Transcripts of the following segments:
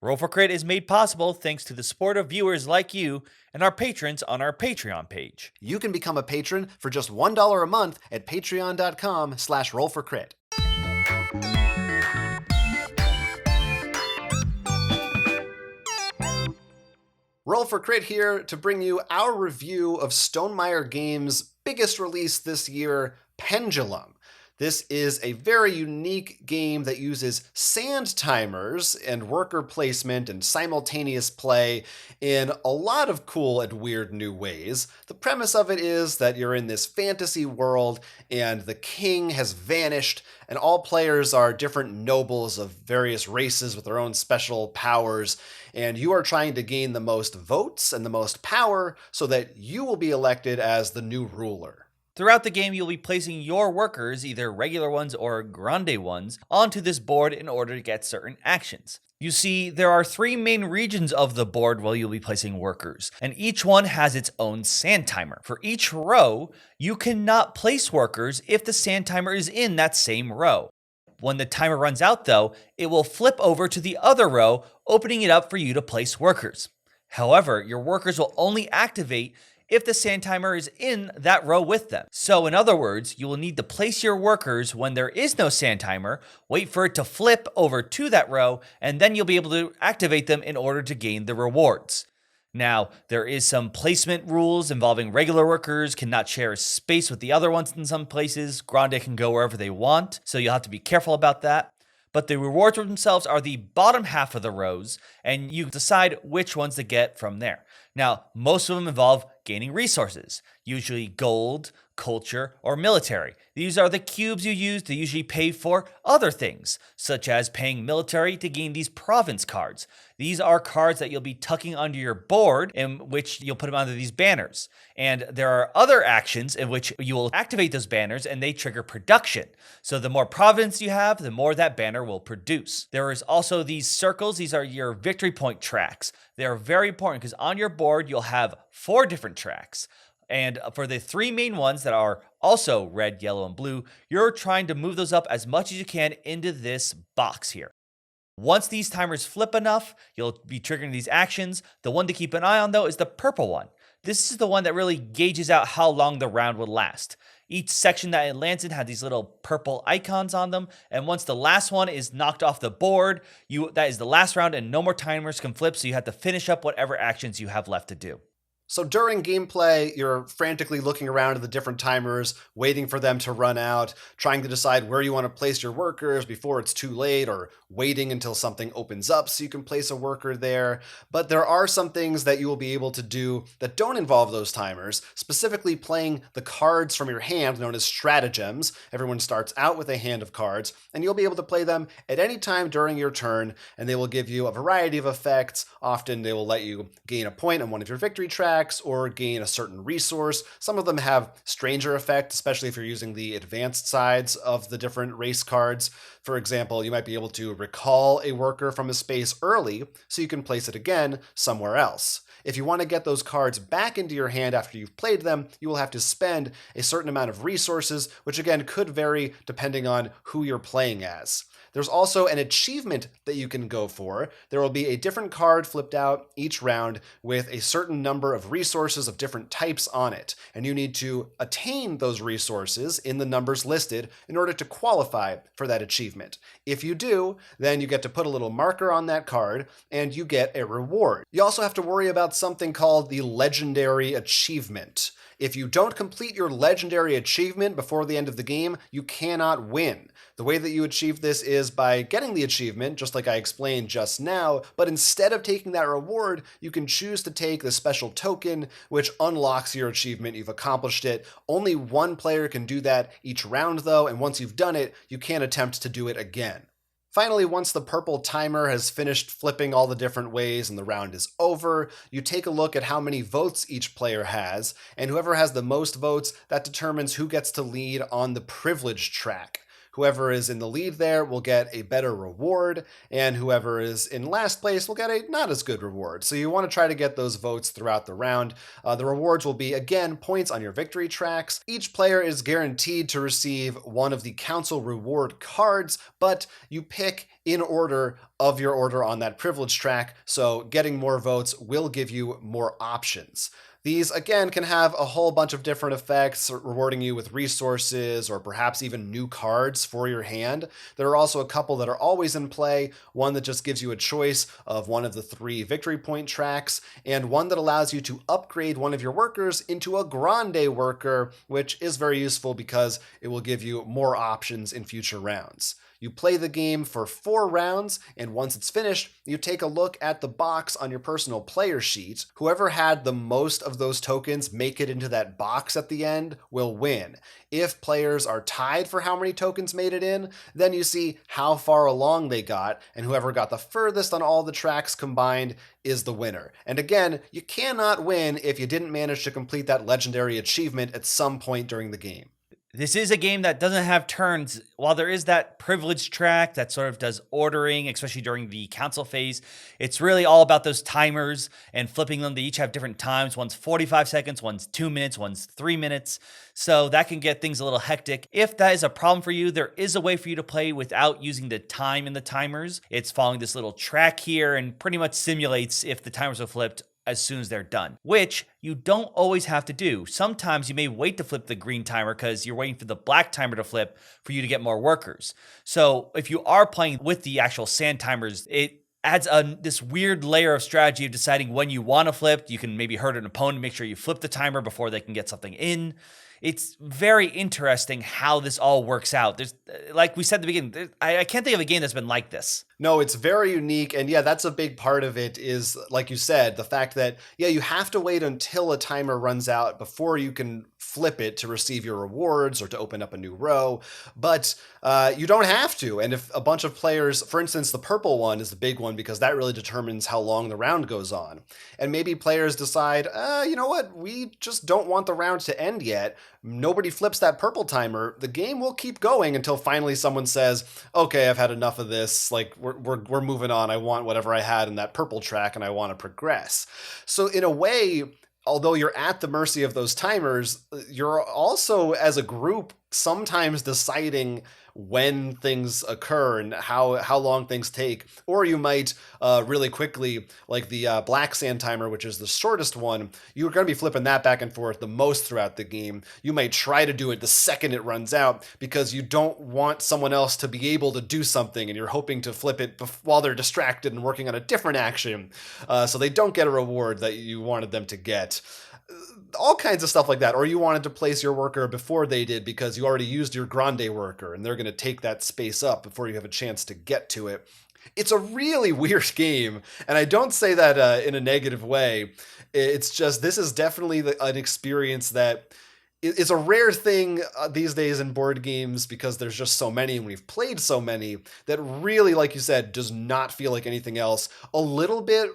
Roll for Crit is made possible thanks to the support of viewers like you and our patrons on our Patreon page. You can become a patron for just $1 a month at patreon.com/rollforcrit. Roll for Crit here to bring you our review of Stonemaier Games' biggest release this year, Pendulum. This is a very unique game that uses sand timers and worker placement and simultaneous play in a lot of cool and weird new ways. The premise of it is that you're in this fantasy world and the king has vanished, and all players are different nobles of various races with their own special powers, and you are trying to gain the most votes and the most power so that you will be elected as the new ruler. Throughout the game, you'll be placing your workers, either regular ones or grande ones, onto this board in order to get certain actions. You see, there are 3 main regions of the board where you'll be placing workers, and each one has its own sand timer. For each row, you cannot place workers if the sand timer is in that same row. When the timer runs out though, it will flip over to the other row, opening it up for you to place workers. However, your workers will only activate if the sand timer is in that row with them. So in other words, you will need to place your workers when there is no sand timer, wait for it to flip over to that row, and then you'll be able to activate them in order to gain the rewards. Now, there is some placement rules involving regular workers cannot share a space with the other ones in some places. Grande can go wherever they want, so you'll have to be careful about that. But the rewards themselves are the bottom half of the rows, and you decide which ones to get from there. Now, most of them involve gaining resources, usually gold, culture, or military. These are the cubes you use to usually pay for other things, such as paying military to gain these province cards. These are cards that you'll be tucking under your board, in which you'll put them under these banners. And there are other actions in which you will activate those banners and they trigger production. So the more province you have, the more that banner will produce. There is also these circles. These are your victory point tracks. They are very important because on your board, you'll have 4 different tracks. And for the 3 main ones that are also red, yellow, and blue, you're trying to move those up as much as you can into this box here. Once these timers flip enough, you'll be triggering these actions. The one to keep an eye on, though, is the purple one. This is the one that really gauges out how long the round will last. Each section that it lands in had these little purple icons on them, and once the last one is knocked off the board, that is the last round and no more timers can flip, so you have to finish up whatever actions you have left to do. So during gameplay, you're frantically looking around at the different timers, waiting for them to run out, trying to decide where you want to place your workers before it's too late, or waiting until something opens up so you can place a worker there. But there are some things that you will be able to do that don't involve those timers, specifically playing the cards from your hand, known as stratagems. Everyone starts out with a hand of cards, and you'll be able to play them at any time during your turn, and they will give you a variety of effects. Often they will let you gain a point on one of your victory tracks, or gain a certain resource. Some of them have stranger effects, especially if you're using the advanced sides of the different race cards. For example, you might be able to recall a worker from a space early so you can place it again somewhere else. If you want to get those cards back into your hand after you've played them, you will have to spend a certain amount of resources, which again could vary depending on who you're playing as. There's also an achievement that you can go for. There will be a different card flipped out each round with a certain number of resources of different types on it, and you need to attain those resources in the numbers listed in order to qualify for that achievement. If you do, then you get to put a little marker on that card, and you get a reward. You also have to worry about something called the Legendary Achievement. If you don't complete your legendary achievement before the end of the game, you cannot win. The way that you achieve this is by getting the achievement, just like I explained just now, but instead of taking that reward, you can choose to take the special token, which unlocks your achievement. You've accomplished it. Only one player can do that each round, though, and once you've done it, you can't attempt to do it again. Finally, once the purple timer has finished flipping all the different ways and the round is over, you take a look at how many votes each player has, and whoever has the most votes, that determines who gets to lead on the privilege track. Whoever is in the lead there will get a better reward, and whoever is in last place will get a not as good reward. So you want to try to get those votes throughout the round. The rewards will be, again, points on your victory tracks. Each player is guaranteed to receive one of the council reward cards, but you pick in order of your order on that privilege track, so getting more votes will give you more options. These, again, can have a whole bunch of different effects, rewarding you with resources or perhaps even new cards for your hand. There are also a couple that are always in play, one that just gives you a choice of one of the 3 victory point tracks, and one that allows you to upgrade one of your workers into a grande worker, which is very useful because it will give you more options in future rounds. You play the game for 4 rounds, and once it's finished, you take a look at the box on your personal player sheet. Whoever had the most of those tokens make it into that box at the end will win. If players are tied for how many tokens made it in, then you see how far along they got, and whoever got the furthest on all the tracks combined is the winner. And again, you cannot win if you didn't manage to complete that legendary achievement at some point during the game. This is a game that doesn't have turns. While there is that privilege track that sort of does ordering, especially during the council phase, it's really all about those timers and flipping them. They each have different times. One's 45 seconds, one's 2 minutes, one's 3 minutes. So that can get things a little hectic. If that is a problem for you, there is a way for you to play without using the time in the timers. It's following this little track here and pretty much simulates if the timers are flipped as soon as they're done, which you don't always have to do. Sometimes you may wait to flip the green timer because you're waiting for the black timer to flip for you to get more workers. So if you are playing with the actual sand timers, it adds this weird layer of strategy of deciding when you want to flip. You can maybe hurt an opponent, make sure you flip the timer before they can get something in. It's very interesting how this all works out. There's, like we said at the beginning, I can't think of a game that's been like this. No, it's very unique. And yeah, that's a big part of it is, like you said, the fact that, yeah, you have to wait until a timer runs out before you can flip it to receive your rewards or to open up a new row. But you don't have to. And if a bunch of players, for instance, the purple one is the big one because that really determines how long the round goes on. And maybe players decide, you know what, we just don't want the round to end yet. Nobody flips that purple timer. The game will keep going until finally someone says, okay, I've had enough of this. Like, we're moving on. I want whatever I had in that purple track and I want to progress. So in a way, although you're at the mercy of those timers, you're also, as a group, sometimes deciding when things occur and how long things take. Or you might really quickly, like the black sand timer, which is the shortest one, you're going to be flipping that back and forth the most throughout the game. You might try to do it the second it runs out because you don't want someone else to be able to do something and you're hoping to flip it while they're distracted and working on a different action, so they don't get a reward that you wanted them to get. All kinds of stuff like that. Or you wanted to place your worker before they did because you already used your grande worker and they're going to take that space up before you have a chance to get to it. It's a really weird game, and I don't say that in a negative way. It's just, this is definitely an experience that it's a rare thing these days in board games because there's just so many and we've played so many that really, like you said, does not feel like anything else. A little bit,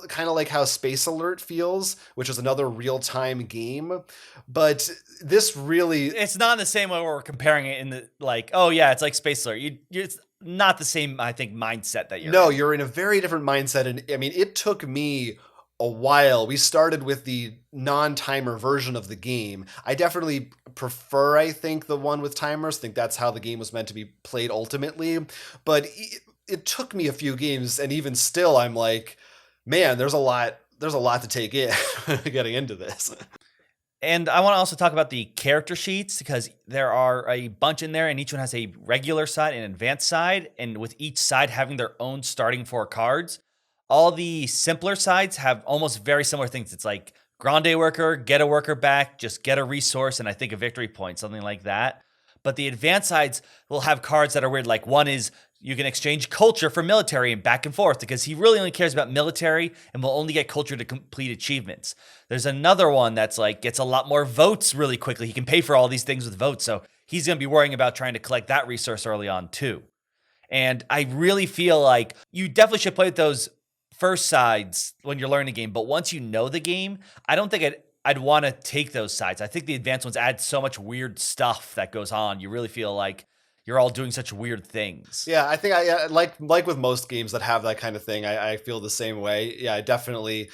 kind of like how Space Alert feels, which is another real-time game. But this really... It's not in the same way we're comparing it in the, like, oh yeah, it's like Space Alert. It's not the same, I think, mindset that you're in. You're in a very different mindset. And I mean, it took me a while. We started with the non-timer version of the game. I definitely prefer, I think, the one with timers. I think that's how the game was meant to be played ultimately. But it took me a few games, and even still, I'm like, man, there's a lot to take in getting into this. And I want to also talk about the character sheets because there are a bunch in there and each one has a regular side and advanced side, and with each side having their own starting 4 cards. All the simpler sides have almost very similar things. It's like grande worker, get a worker back, just get a resource, and I think a victory point, something like that. But the advanced sides will have cards that are weird. Like one is you can exchange culture for military and back and forth because he really only cares about military and will only get culture to complete achievements. There's another one that's like gets a lot more votes really quickly. He can pay for all these things with votes. So he's going to be worrying about trying to collect that resource early on too. And I really feel like you definitely should play with those first sides when you're learning a game, but once you know the game, I don't think I'd want to take those sides. I think the advanced ones add so much weird stuff that goes on. You really feel like you're all doing such weird things. Yeah, I think I like with most games that have that kind of thing. I feel the same way. Yeah, I definitely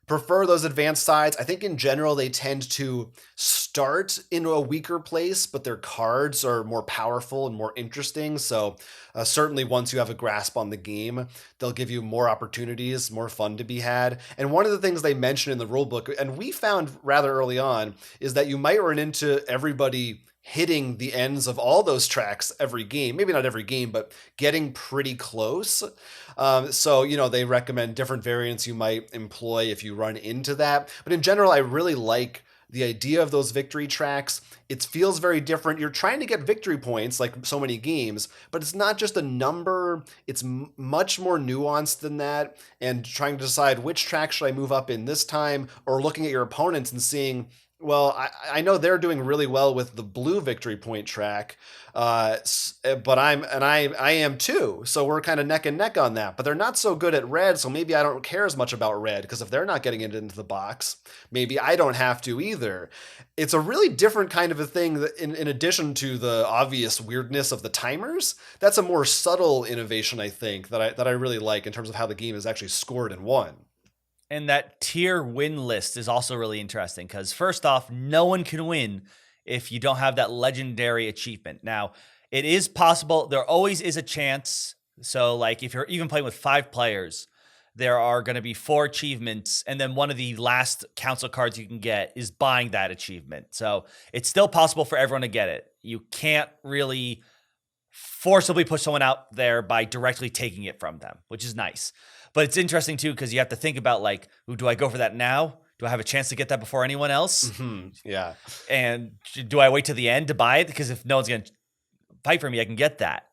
prefer those advanced sides. I think in general they tend to start in a weaker place, but their cards are more powerful and more interesting. So certainly once you have a grasp on the game, they'll give you more opportunities, more fun to be had. And one of the things they mention in the rulebook, and we found rather early on, is that you might run into everybody hitting the ends of all those tracks every game. Maybe not every game, but getting pretty close. So, they recommend different variants you might employ if you run into that. But in general, I really like the idea of those victory tracks. It feels very different. You're trying to get victory points like so many games, but it's not just a number. It's much more nuanced than that. And trying to decide which track should I move up in this time, or looking at your opponents and seeing, well, I know they're doing really well with the blue victory point track, but I am too. So we're kind of neck and neck on that. But they're not so good at red, so maybe I don't care as much about red, because if they're not getting it into the box, maybe I don't have to either. It's a really different kind of a thing that in addition to the obvious weirdness of the timers. That's a more subtle innovation, I think, that I really like in terms of how the game is actually scored and won. And that tier win list is also really interesting because, first off, no one can win if you don't have that legendary achievement. Now, it is possible. There always is a chance. So, like, if you're even playing with 5 players, there are going to be 4 achievements. And then one of the last council cards you can get is buying that achievement. So it's still possible for everyone to get it. You can't really forcibly push someone out there by directly taking it from them, which is nice. But it's interesting too, because you have to think about like, ooh, do I go for that now? Do I have a chance to get that before anyone else? Mm-hmm. Yeah. And do I wait to the end to buy it? Because if no one's going to fight for me, I can get that.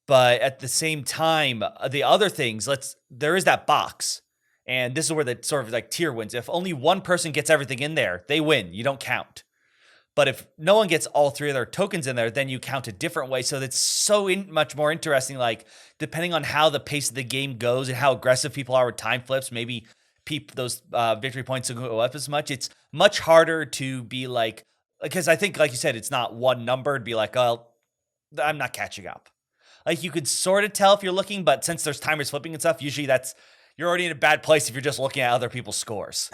But at the same time, the other things, there is that box. And this is where the sort of like tier wins. If only one person gets everything in there, they win. You don't count. But if no one gets all 3 of their tokens in there, then you count a different way. So that's so much more interesting. Like, depending on how the pace of the game goes and how aggressive people are with time flips, maybe those victory points don't go up as much. It's much harder to be like, because I think, like you said, it's not one number to be like, oh, I'm not catching up. Like, you could sort of tell if you're looking, but since there's timers flipping and stuff, usually you're already in a bad place if you're just looking at other people's scores.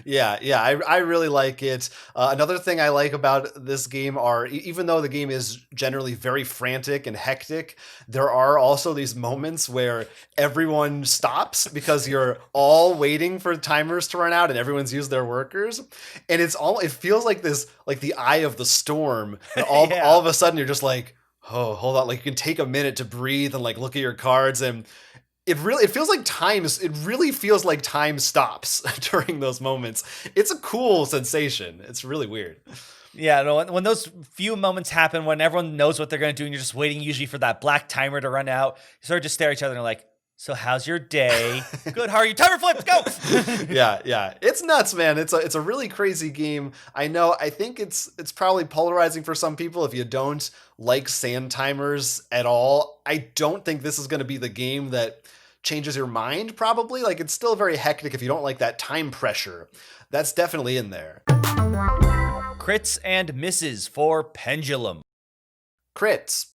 Yeah, I really like it. Another thing I like about this game are, even though the game is generally very frantic and hectic, there are also these moments where everyone stops because you're all waiting for timers to run out and everyone's used their workers. And it feels like this, like the eye of the storm. And all of a sudden you're just like, oh, hold on. Like, you can take a minute to breathe and like look at your cards, and it really feels like time stops during those moments. It's a cool sensation. It's really weird. Yeah, no, when those few moments happen, when everyone knows what they're going to do and you're just waiting usually for that black timer to run out, you sort of just stare at each other and like, so how's your day? Good, how are you? Timer flips, go! Yeah. It's nuts, man. It's a really crazy game. I know, I think it's probably polarizing for some people if you don't like sand timers at all. I don't think this is going to be the game that changes your mind, probably. Like, it's still very hectic if you don't like that time pressure. That's definitely in there. Crits and misses for Pendulum. Crits.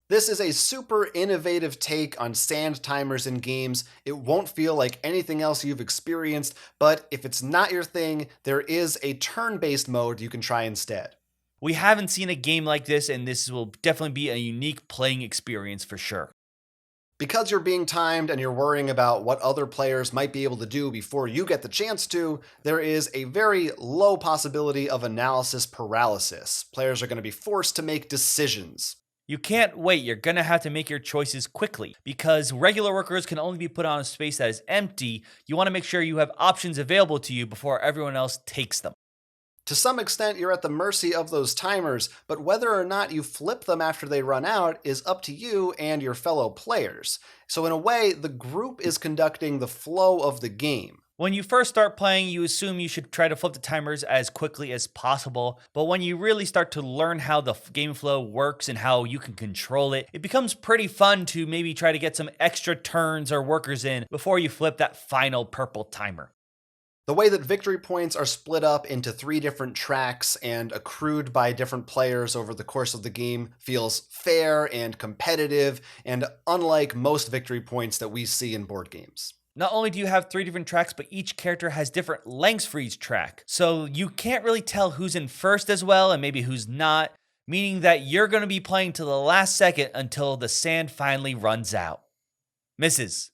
This is a super innovative take on sand timers in games. It won't feel like anything else you've experienced, but if it's not your thing, there is a turn-based mode you can try instead. We haven't seen a game like this, and this will definitely be a unique playing experience for sure. Because you're being timed and you're worrying about what other players might be able to do before you get the chance to, there is a very low possibility of analysis paralysis. Players are going to be forced to make decisions. You can't wait. You're going to have to make your choices quickly. Because regular workers can only be put on a space that is empty, you want to make sure you have options available to you before everyone else takes them. To some extent, you're at the mercy of those timers, but whether or not you flip them after they run out is up to you and your fellow players. So in a way, the group is conducting the flow of the game. When you first start playing, you assume you should try to flip the timers as quickly as possible, but when you really start to learn how the game flow works and how you can control it, it becomes pretty fun to maybe try to get some extra turns or workers in before you flip that final purple timer. The way that victory points are split up into 3 different tracks and accrued by different players over the course of the game feels fair and competitive, and unlike most victory points that we see in board games. Not only do you have 3 different tracks, but each character has different lengths for each track. So you can't really tell who's in first as well and maybe who's not, meaning that you're going to be playing to the last second until the sand finally runs out. Misses.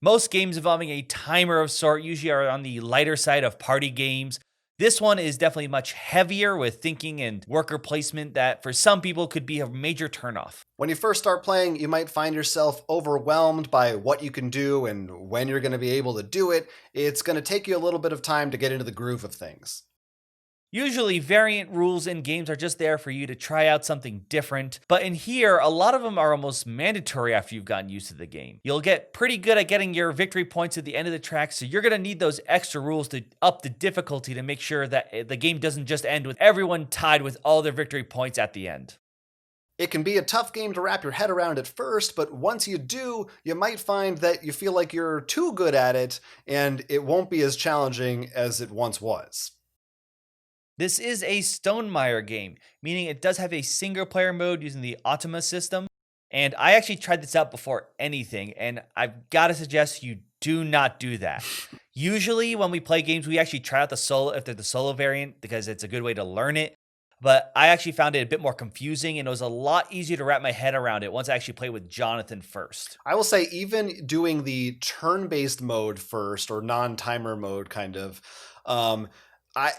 Most games involving a timer of sort usually are on the lighter side of party games. This one is definitely much heavier with thinking and worker placement that for some people could be a major turnoff. When you first start playing, you might find yourself overwhelmed by what you can do and when you're going to be able to do it. It's going to take you a little bit of time to get into the groove of things. Usually, variant rules in games are just there for you to try out something different, but in here, a lot of them are almost mandatory after you've gotten used to the game. You'll get pretty good at getting your victory points at the end of the track, so you're going to need those extra rules to up the difficulty to make sure that the game doesn't just end with everyone tied with all their victory points at the end. It can be a tough game to wrap your head around at first, but once you do, you might find that you feel like you're too good at it, and it won't be as challenging as it once was. This is a Stonemaier game, meaning it does have a single player mode using the Automa system. And I actually tried this out before anything, and I've got to suggest you do not do that. Usually, when we play games, we actually try out the solo if they're the solo variant because it's a good way to learn it. But I actually found it a bit more confusing, and it was a lot easier to wrap my head around it once I actually played with Jonathan first. I will say, even doing the turn-based mode first, or non-timer mode kind of,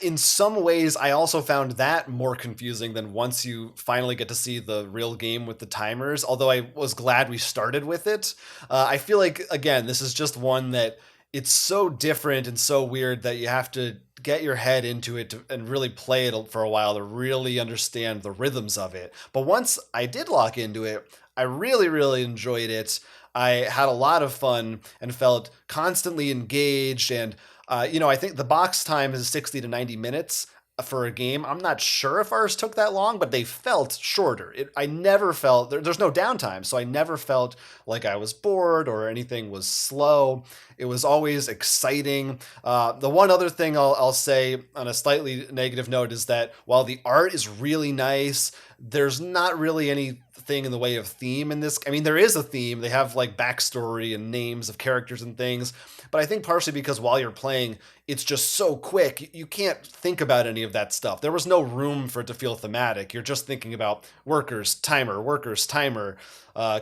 in some ways, I also found that more confusing than once you finally get to see the real game with the timers, although I was glad we started with it. I feel like, again, this is just one that it's so different and so weird that you have to get your head into it and really play it for a while to really understand the rhythms of it. But once I did lock into it, I really, really enjoyed it. I had a lot of fun and felt constantly engaged, and I think the box time is 60 to 90 minutes for a game. I'm not sure if ours took that long, but they felt shorter. I never felt, there's no downtime, so I never felt like I was bored or anything was slow. It was always exciting. The one other thing I'll say on a slightly negative note is that while the art is really nice, there's not really anything in the way of theme in this. I mean, there is a theme. They have like backstory and names of characters and things, but I think partially because while you're playing, it's just so quick, you can't think about any of that stuff. There was no room for it to feel thematic. You're just thinking about workers, timer,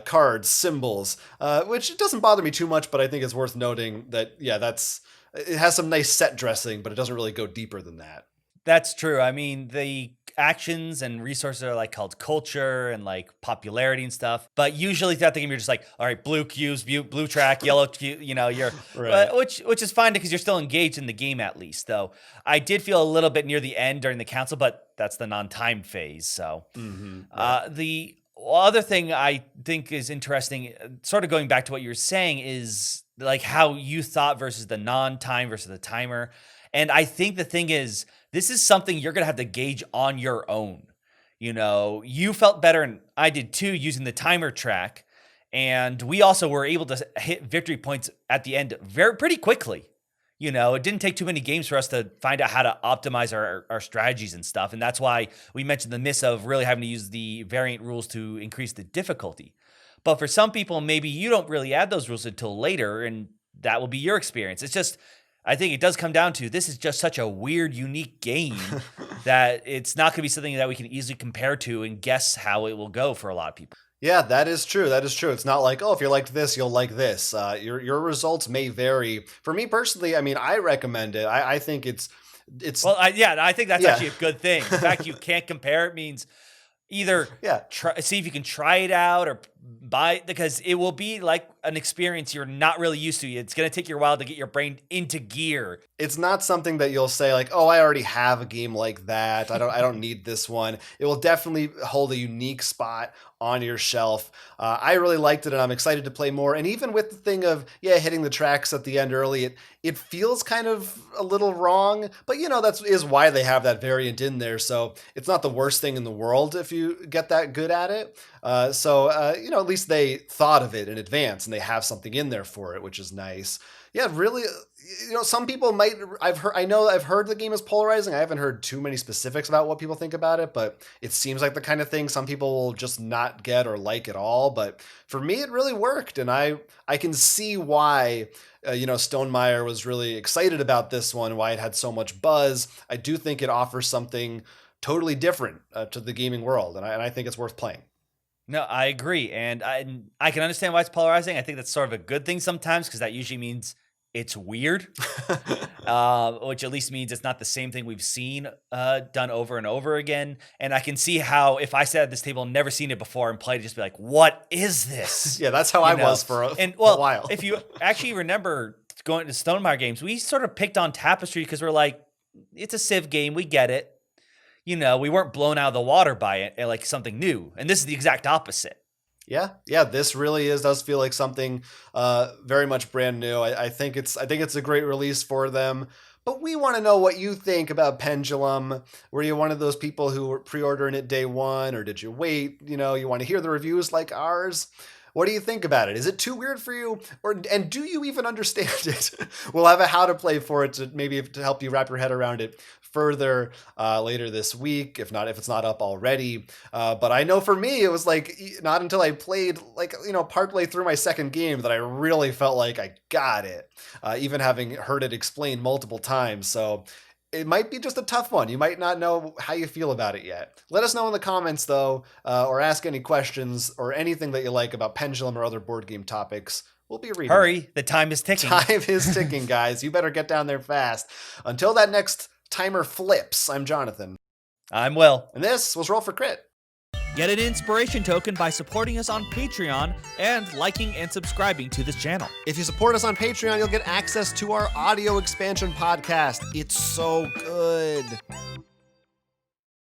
cards, symbols, which it doesn't bother me too much, but I think it's worth noting that, yeah, it has some nice set dressing, but it doesn't really go deeper than that. That's true. I mean, the actions and resources are like called culture and like popularity and stuff. But usually throughout the game, you're just like, all right, blue cubes, blue track, yellow cube, you're Right. which is fine because you're still engaged in the game at least. Though I did feel a little bit near the end during the council, but that's the non-time phase. So Right. the other thing I think is interesting, sort of going back to what you were saying, is like how you thought versus the non-time versus the timer. And I think the thing is, this is something you're going to have to gauge on your own. You felt better, and I did too, using the timer track. And we also were able to hit victory points at the end pretty quickly. It didn't take too many games for us to find out how to optimize our strategies and stuff. And that's why we mentioned the miss of really having to use the variant rules to increase the difficulty. But for some people, maybe you don't really add those rules until later, and that will be your experience. It's just, I think it does come down to this is just such a weird, unique game that it's not going to be something that we can easily compare to and guess how it will go for a lot of people. Yeah, that is true. That is true. It's not like, oh, if you liked this, you'll like this. Your results may vary. For me personally, I mean, I recommend it. I think it's Well, I think that's Yeah. actually a good thing. The fact you can't compare it means either yeah. see if you can try it out or buy it, because it will be like an experience you're not really used to. It's going to take you a while to get your brain into gear. It's not something that you'll say like, oh, I already have a game like that. I don't need this one. It will definitely hold a unique spot on your shelf. I really liked it, and I'm excited to play more. And even with the thing of hitting the tracks at the end early, it feels kind of a little wrong, but that is why they have that variant in there. So it's not the worst thing in the world if you get that good at it. At least they thought of it in advance and they have something in there for it, which is nice. Yeah, really. Some people might. I've heard the game is polarizing. I haven't heard too many specifics about what people think about it, but it seems like the kind of thing some people will just not get or like at all. But for me, it really worked, and I can see why. Stonemaier was really excited about this one, why it had so much buzz. I do think it offers something totally different to the gaming world, and I think it's worth playing. No, I agree, and I can understand why it's polarizing. I think that's sort of a good thing sometimes because that usually means it's weird, which at least means it's not the same thing we've seen done over and over again. And I can see how if I sat at this table and never seen it before and played it, just be like, what is this? Yeah, that's how I was for a while. If you actually remember going to Stonemaier Games, we sort of picked on Tapestry because we're like, it's a Civ game, we get it. We weren't blown out of the water by it, like something new. And this is the exact opposite. Yeah, this really does feel like something very much brand new. I think it's a great release for them. But we want to know what you think about Pendulum. Were you one of those people who were pre-ordering it day one, or did you wait? You want to hear the reviews like ours? What do you think about it? Is it too weird for you? And do you even understand it? We'll have a how to play for it to help you wrap your head around it further later this week, if it's not up already. But I know for me, it was like not until I played partway through my second game that I really felt like I got it, even having heard it explained multiple times. So it might be just a tough one. You might not know how you feel about it yet. Let us know in the comments, though, or ask any questions or anything that you like about Pendulum or other board game topics. We'll be reading. Hurry, the time is ticking. Time is ticking, guys. You better get down there fast. Until that next timer flips, I'm Jonathan. I'm Will. And this was Roll for Crit. Get an inspiration token by supporting us on Patreon and liking and subscribing to this channel. If you support us on Patreon, you'll get access to our audio expansion podcast. It's so good.